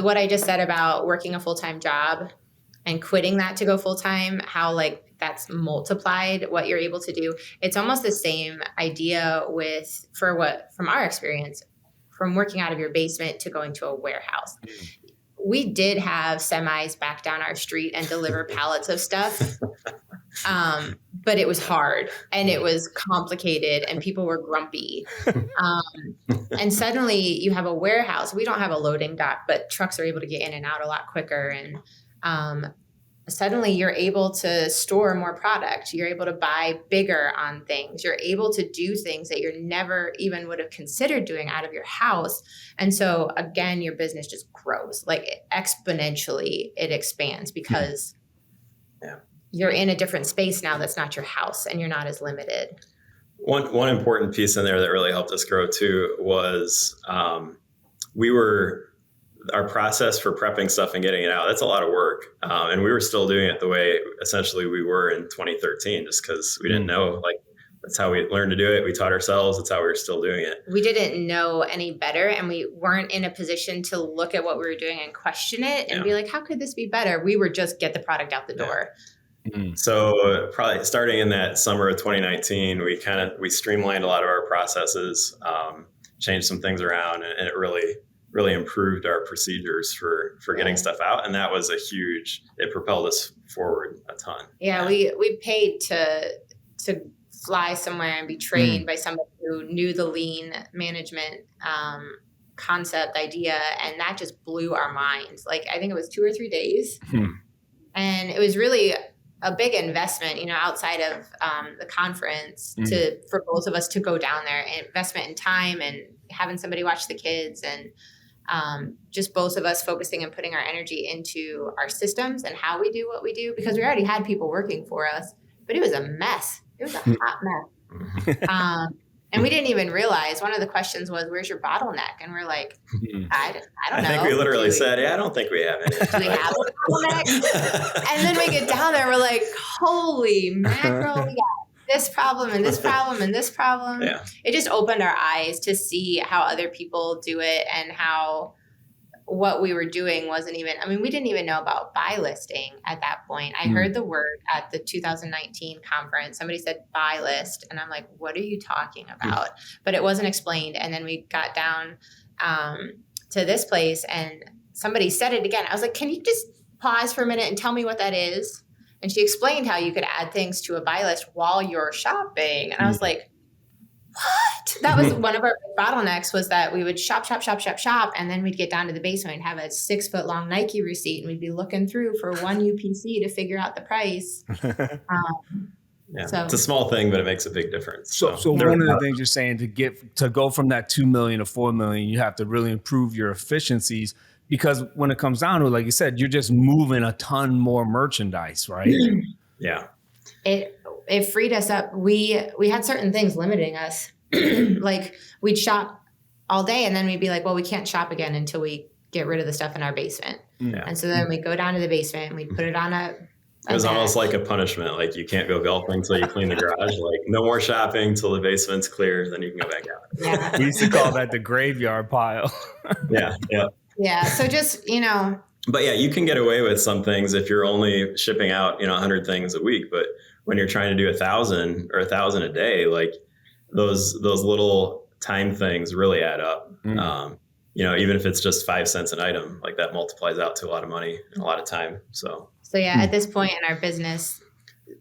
what I just said about working a full-time job and quitting that to go full-time, how like that's multiplied what you're able to do. It's almost the same idea from our experience, from working out of your basement to going to a warehouse. We did have semis back down our street and deliver pallets of stuff. But it was hard and it was complicated and people were grumpy. And suddenly you have a warehouse. We don't have a loading dock, but trucks are able to get in and out a lot quicker. And suddenly you're able to store more product. You're able to buy bigger on things. You're able to do things that you never even would have considered doing out of your house. And so again, your business just grows like exponentially. It expands because you're in a different space now that's not your house and you're not as limited. One important piece in there that really helped us grow too was our process for prepping stuff and getting it out. That's a lot of work. And we were still doing it the way essentially we were in 2013, just because we didn't know, like, that's how we learned to do it. We taught ourselves. That's how we were still doing it. We didn't know any better. And we weren't in a position to look at what we were doing and question it and be like, how could this be better? We were just get the product out the door. So probably starting in that summer of 2019, we streamlined a lot of our processes, changed some things around, and it really improved our procedures for getting stuff out. And that was it propelled us forward a ton. Yeah. We paid to fly somewhere and be trained by somebody who knew the lean management, concept idea. And that just blew our minds. Like, I think it was 2 or 3 days and it was really a big investment, outside of the conference for both of us to go down there, investment in time and having somebody watch the kids and just both of us focusing and putting our energy into our systems and how we do what we do, because we already had people working for us, but it was a mess. It was a hot mess. And we didn't even realize, one of the questions was, where's your bottleneck? And we're like, I don't know. I think we literally said, I don't think we have any. Do we have a bottleneck? And then we get down there, we're like, holy mackerel, we got this problem and this problem and this problem. Yeah. It just opened our eyes to see how other people do it and how what we were doing wasn't even, we didn't even know about buy listing at that point. I heard the word at the 2019 conference. Somebody said buy list. And I'm like, what are you talking about? But it wasn't explained. And then we got down to this place and somebody said it again. I was like, can you just pause for a minute and tell me what that is? And she explained how you could add things to a buy list while you're shopping. And I was like, what? That was one of our bottlenecks, was that we would shop. And then we'd get down to the basement and have a 6-foot long Nike receipt. And we'd be looking through for one UPC to figure out the price. So it's a small thing, but it makes a big difference. So one of the things you're saying, to go from that 2 million to 4 million, you have to really improve your efficiencies, because when it comes down to it, like you said, you're just moving a ton more merchandise, right? Yeah. It freed us up. We had certain things limiting us. Like, we'd shop all day and then we'd be like, well, we can't shop again until we get rid of the stuff in our basement. Yeah. And so then we'd go down to the basement and we'd put it on it was almost like a punishment. Like, you can't go golfing until you clean the garage. Like, no more shopping till the basement's clear. Then you can go back out. Yeah. We used to call that the graveyard pile. Yeah. Yeah. So just, But yeah, you can get away with some things if you're only shipping out, 100 things a week. But when you're trying to do 1,000 or 1,000 a day, like, those little time things really add up. Even if it's just 5 cents an item, like, that multiplies out to a lot of money and a lot of time. So yeah, at this point in our business,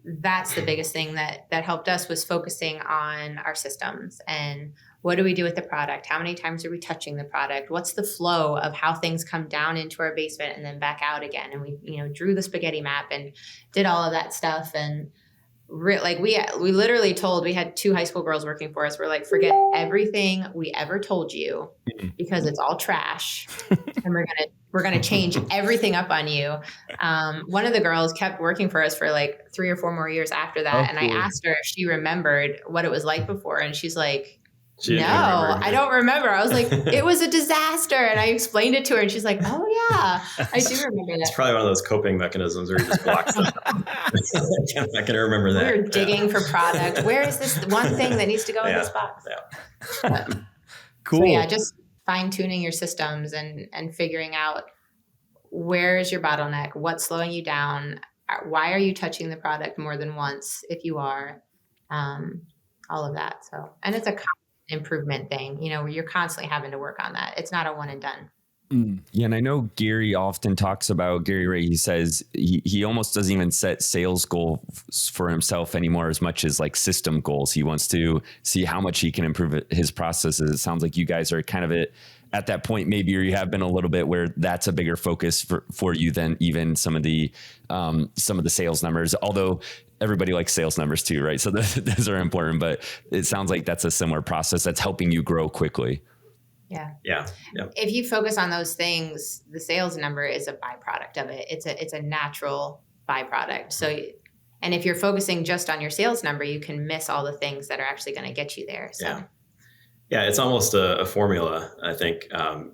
that's the biggest thing that helped us, was focusing on our systems and what do we do with the product? How many times are we touching the product? What's the flow of how things come down into our basement and then back out again? And we, drew the spaghetti map and did all of that stuff. And we literally told, we had 2 high school girls working for us. We're like, forget everything we ever told you, because it's all trash, and we're gonna change everything up on you. One of the girls kept working for us for like 3 or 4 more years after that. And I asked her if she remembered what it was like before, and she's like, no, I don't remember. I was like, it was a disaster. And I explained it to her and she's like, oh yeah, I do remember that. It's probably one of those coping mechanisms where you just block stuff. I'm not going to remember that. We were digging for product. Where is this one thing that needs to go in this box? Cool. So yeah, just fine tuning your systems and figuring out where is your bottleneck? What's slowing you down? Why are you touching the product more than once if you are? All of that. So, and it's a constant improvement thing, you know, where you're constantly having to work on that. It's not a one and done. Yeah, and I know Gary often talks about, Gary Ray, he says he almost doesn't even set sales goals for himself anymore as much as like system goals. He wants to see how much he can improve his processes. It sounds like you guys are kind of at that point, maybe, or you have been a little bit, where that's a bigger focus for you than even some of the sales numbers, although everybody likes sales numbers too, right? So those are important, but it sounds like that's a similar process that's helping you grow quickly. Yeah. Yeah. If you focus on those things, the sales number is a byproduct of it. It's a natural byproduct. So, and if you're focusing just on your sales number, you can miss all the things that are actually going to get you there. So. Yeah, it's almost a formula. I think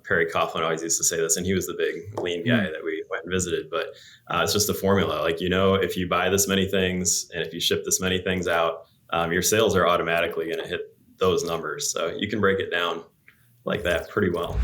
Perry Coughlin always used to say this, and he was the big lean guy that we went and visited. But it's just a formula. Like, you know, if you buy this many things and if you ship this many things out, your sales are automatically going to hit those numbers. So you can break it down like that pretty well.